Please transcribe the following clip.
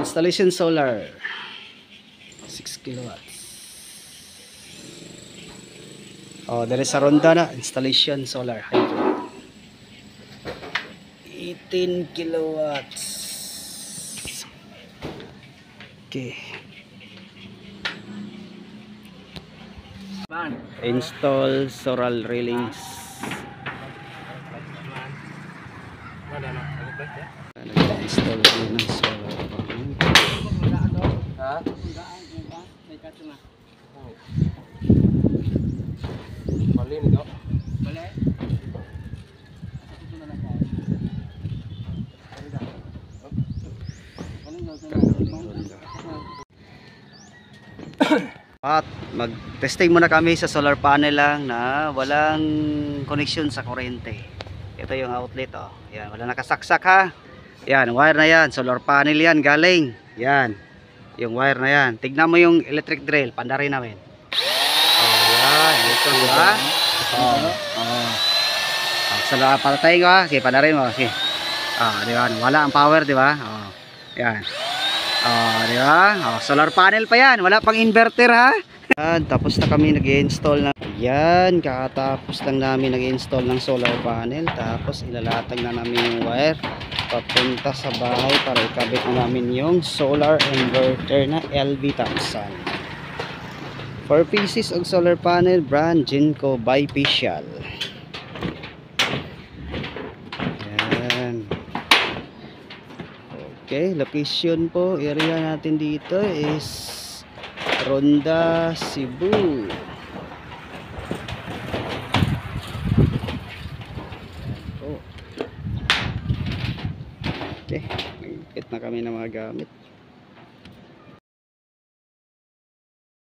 Installation solar 6 kilowatts. Oh, dali sa ronda na installation solar hydro 18 kilowatts. Okay. Install solar railings. Nag-install din ng solar. Ha? Bali nito. Bali. At mag-testing muna kami sa solar panel lang na walang connection sa kuryente. Ito yung outlet, oh. Yan, wala nakasaksak ha. Yan, wire na yan, solar panel yan galing. Yan. Yung wire na yan. Tignan mo yung electric drill, pandarin namin. Oh, yan, ito ba? Oh. Solar patay ko ha. Sige, pandarin mo, sige. Di ba? Wala ang power, di ba? Oh. Yan. Di ba? Solar panel pa yan. Wala pang inverter ha. Yan, tapos na kami nag-install na. Yan, kakatapos lang namin nag-install ng solar panel. Tapos ilalatag na namin yung wire papunta sa bahay para ikabit na namin yung solar inverter na LV1000. 4 pieces of solar panel, brand Jinko Bifacial. Okay, location po, area natin dito is Ronda, Cebu. Okay, nagkit na kami ng mga gamit.